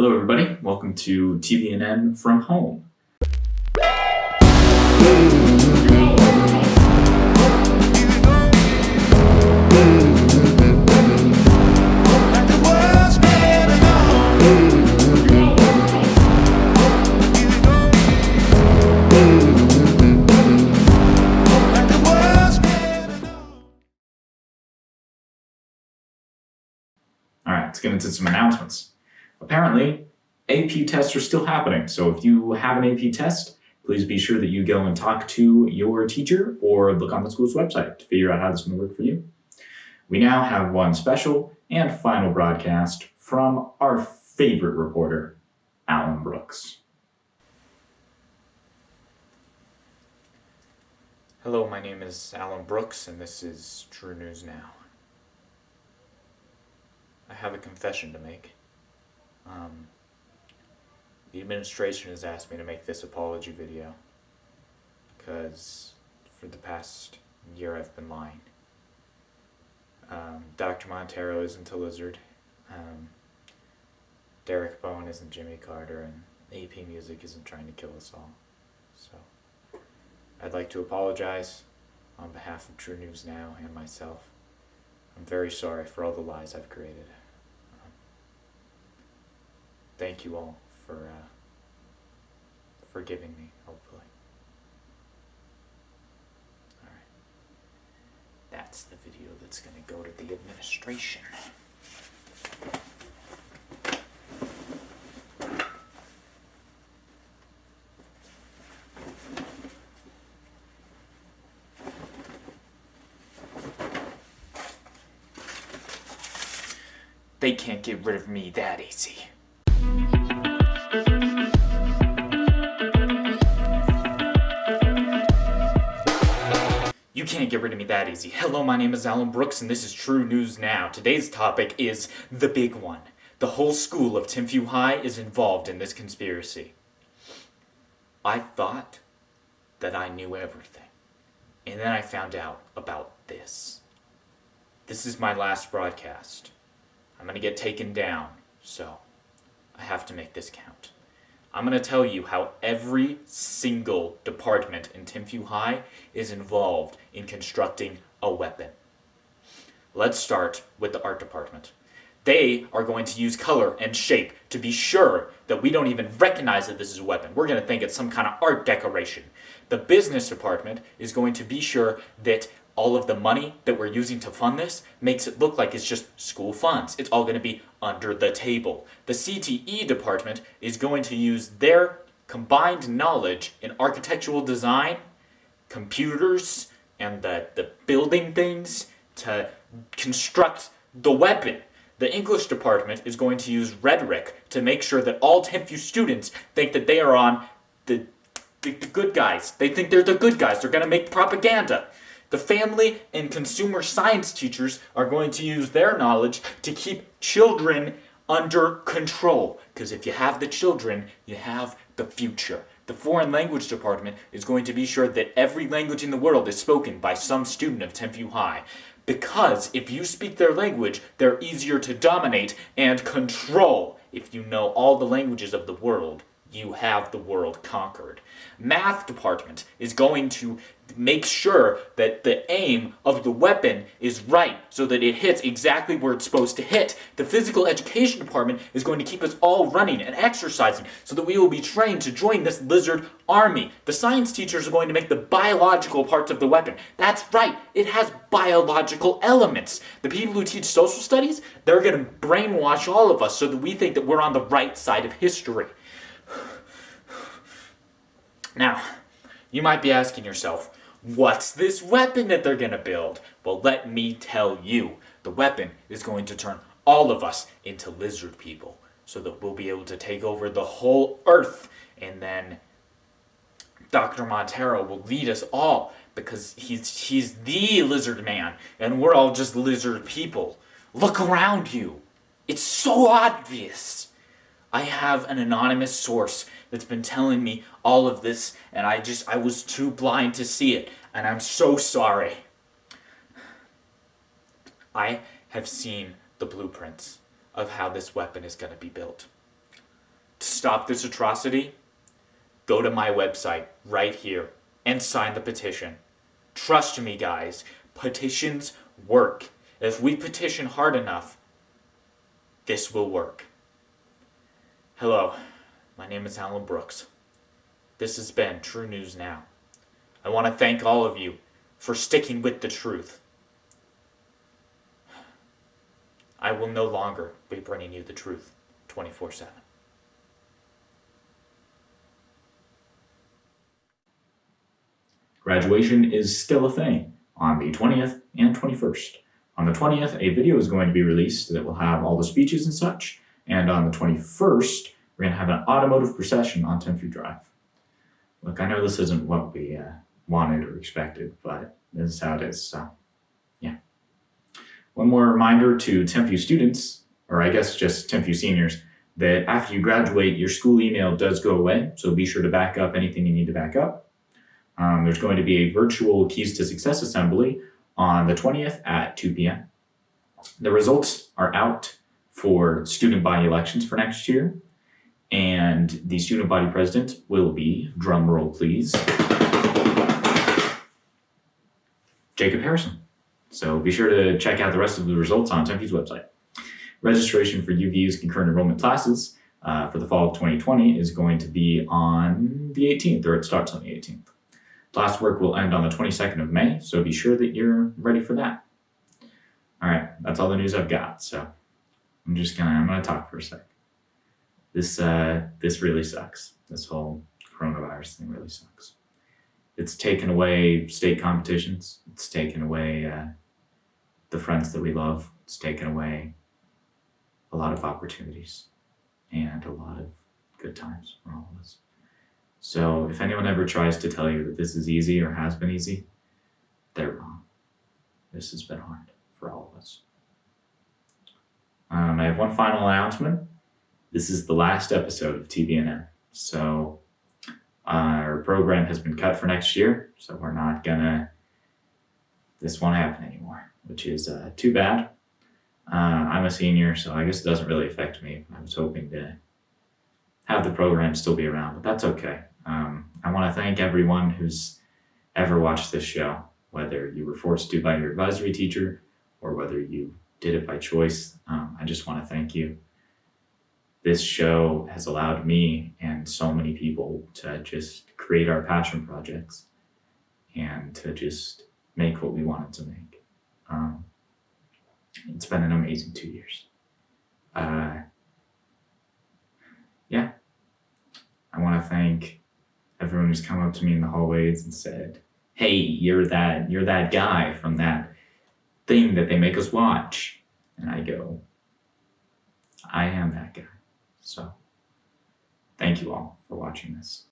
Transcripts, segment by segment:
Hello everybody, welcome to TBNN from home. Alright, let's get into some announcements. Apparently, AP tests are still happening, so if you have an AP test, please be sure that you go and talk to your teacher or look on the school's website to figure out how this is going to work for you. We now have one special and final broadcast from our favorite reporter, Alan Brooks. Hello, my name is Alan Brooks, and this is True News Now. I have a confession to make. The administration has asked me to make this apology video because for the past year I've been lying. Dr. Montero isn't a lizard. Derek Bowen isn't Jimmy Carter, and AP Music isn't trying to kill us all. So, I'd like to apologize on behalf of True News Now and myself. I'm very sorry for all the lies I've created. Thank you all for forgiving me, hopefully. Alright. That's the video that's going to go to the administration. They can't get rid of me that easy. You can't get rid of me that easy. Hello, my name is Alan Brooks, and this is True News Now. Today's topic is the big one. The whole school of Timpview High is involved in this conspiracy. I thought that I knew everything, and then I found out about this. This is my last broadcast. I'm going to get taken down, so I have to make this count. I'm going to tell you how every single department in Timpview High is involved in constructing a weapon. Let's start with the art department. They are going to use color and shape to be sure that we don't even recognize that this is a weapon. We're going to think it's some kind of art decoration. The business department is going to be sure that all of the money that we're using to fund this makes it look like it's just school funds. It's all going to be under the table. The CTE department is going to use their combined knowledge in architectural design, computers, and the building things to construct the weapon. The English department is going to use rhetoric to make sure that all Timpview students think that they are on the good guys. They think they're the good guys. They're going to make propaganda. The family and consumer science teachers are going to use their knowledge to keep children under control. Because if you have the children, you have the future. The foreign language department is going to be sure that every language in the world is spoken by some student of Timpview High. Because if you speak their language, they're easier to dominate and control. If you know all the languages of the world, you have the world conquered. Math department is going to make sure that the aim of the weapon is right so that it hits exactly where it's supposed to hit. The physical education department is going to keep us all running and exercising so that we will be trained to join this lizard army. The science teachers are going to make the biological parts of the weapon. That's right, it has biological elements. The people who teach social studies, they're going to brainwash all of us so that we think that we're on the right side of history. Now, you might be asking yourself, what's this weapon that they're going to build? Well, let me tell you. The weapon is going to turn all of us into lizard people so that we'll be able to take over the whole earth. And then Dr. Montero will lead us all because he's the lizard man and we're all just lizard people. Look around you. It's so obvious. I have an anonymous source that's been telling me all of this, and I was too blind to see it, and I'm so sorry. I have seen the blueprints of how this weapon is going to be built. To stop this atrocity, go to my website right here and sign the petition. Trust me, guys, petitions work. If we petition hard enough, this will work. Hello, my name is Alan Brooks. This has been True News Now. I want to thank all of you for sticking with the truth. I will no longer be bringing you the truth 24/7. Graduation is still a thing on the 20th and 21st. On the 20th, a video is going to be released that will have all the speeches and such. And on the 21st, we're going to have an automotive procession on 10th Drive. Look, I know this isn't what we wanted or expected, but this is how it is, so yeah. One more reminder to 10th students, or I guess just 10th seniors, that after you graduate, your school email does go away, so be sure to back up anything you need to back up. There's going to be a virtual Keys to Success assembly on the 20th at 2 p.m. The results are out for student body elections for next year, and the student body president will be, drum roll please, Jacob Harrison. So be sure to check out the rest of the results on Tempe's website. Registration for UVU's concurrent enrollment classes for the fall of 2020 is going to be on the 18th, or it starts on the 18th. Classwork will end on the 22nd of May, so be sure that you're ready for that. All right, that's all the news I've got, so I'm gonna talk for a sec. This really sucks. This whole coronavirus thing really sucks. It's taken away state competitions. It's taken away the friends that we love. It's taken away a lot of opportunities and a lot of good times for all of us. So if anyone ever tries to tell you that this is easy or has been easy, they're wrong. This has been hard for all of us. I have one final announcement. This is the last episode of TBNN. So our program has been cut for next year, so this won't happen anymore, which is too bad. I'm a senior, so I guess it doesn't really affect me. I was hoping to have the program still be around, but that's okay. I want to thank everyone who's ever watched this show, whether you were forced to by your advisory teacher or whether you did it by choice. I just want to thank you. This show has allowed me and so many people to just create our passion projects and to just make what we wanted to make. It's been an amazing 2 years. Yeah. I want to thank everyone who's come up to me in the hallways and said, hey, you're that guy from that thing that they make us watch. And I go, I am that guy. So thank you all for watching this.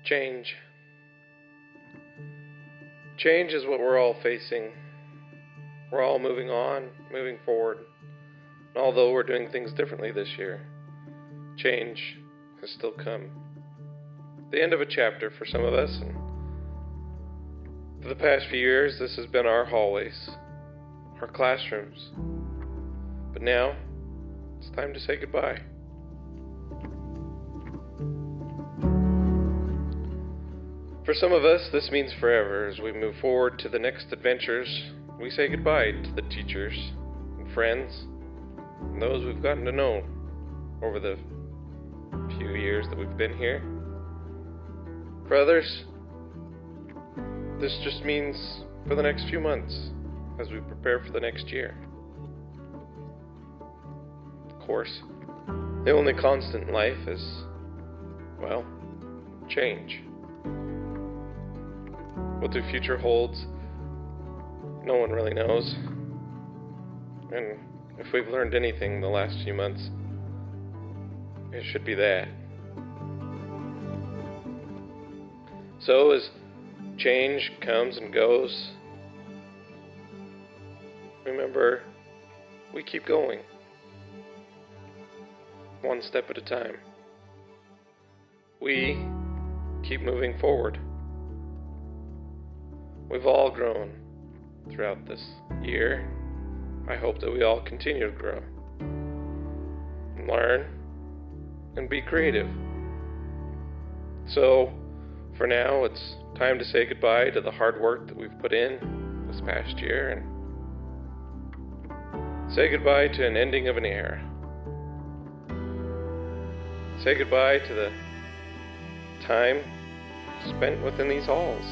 Change. Change is what we're all facing. We're all moving on, moving forward. And although we're doing things differently this year, change has still come. The end of a chapter for some of us, and for the past few years, this has been our hallways, our classrooms. But now, it's time to say goodbye. For some of us, this means forever. As we move forward to the next adventures, we say goodbye to the teachers and friends and those we've gotten to know over the few years that we've been here. For others, this just means for the next few months as we prepare for the next year. Of course, the only constant in life is, well, change. What the future holds, no one really knows. And if we've learned anything the last few months, it should be that. So as change comes and goes, remember, we keep going. One step at a time. We keep moving forward. We've all grown throughout this year. I hope that we all continue to grow and learn and be creative. So, for now, it's time to say goodbye to the hard work that we've put in this past year and say goodbye to an ending of an era. Say goodbye to the time spent within these halls.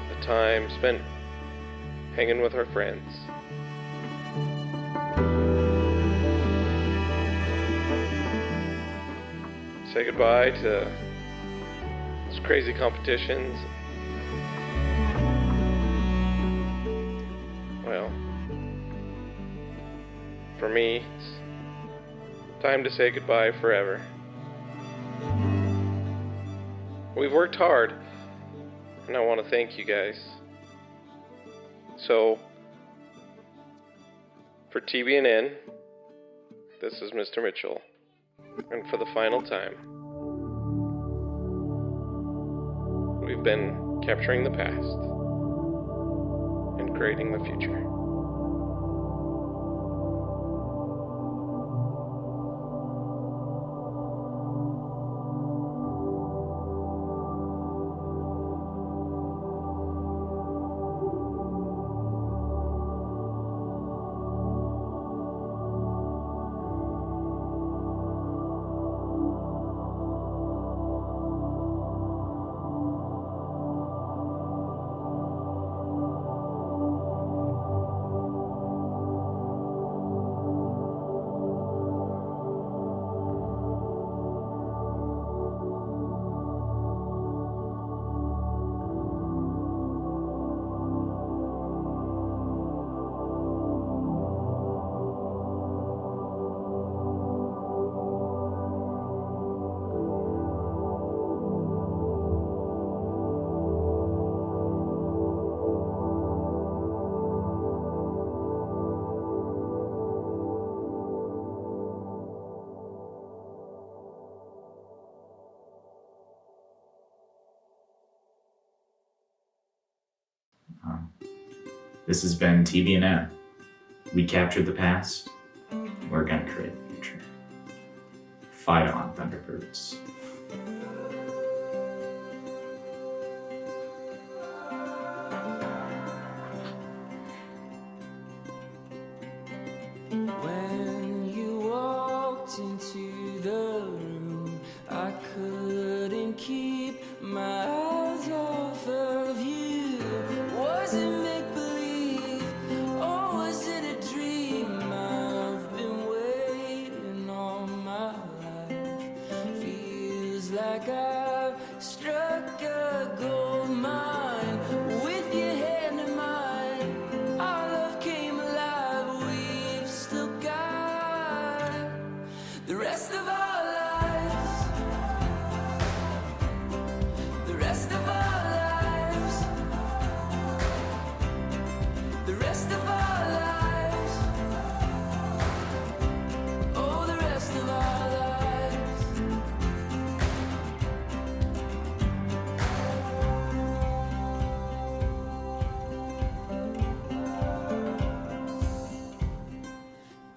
The time spent hanging with our friends. Say goodbye to those crazy competitions. Well, for me, it's time to say goodbye forever. We've worked hard, and I want to thank you guys. So, for TBNN, this is Mr. Mitchell, and for the final time, we've been capturing the past and creating the future. This has been TBNN. We captured the past. We're gonna create the future. Fight on, Thunderbirds. When you walked into the room, I couldn't keep my eyes off of you. Was it make-believe, or was it a dream? I've been waiting all my life. Feels like I've struck a gold mine. With your hand in mine, our love came alive. We've still got the rest of our lives. The rest of our lives. The rest of our lives. Oh, the rest of our lives.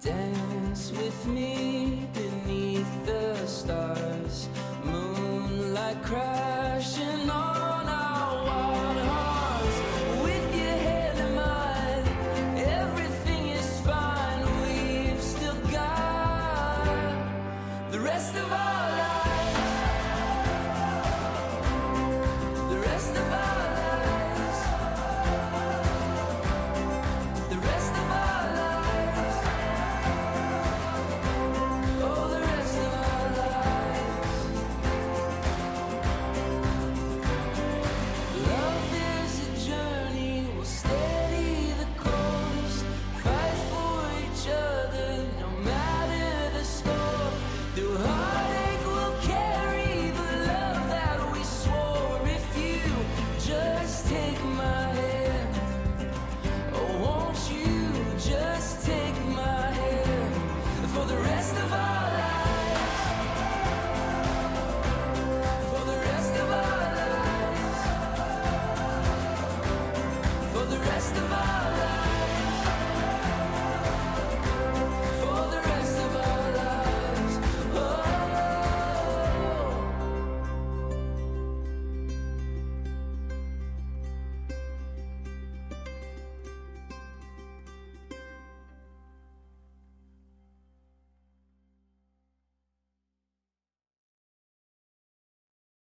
Dance with me beneath the stars. Moonlight cries.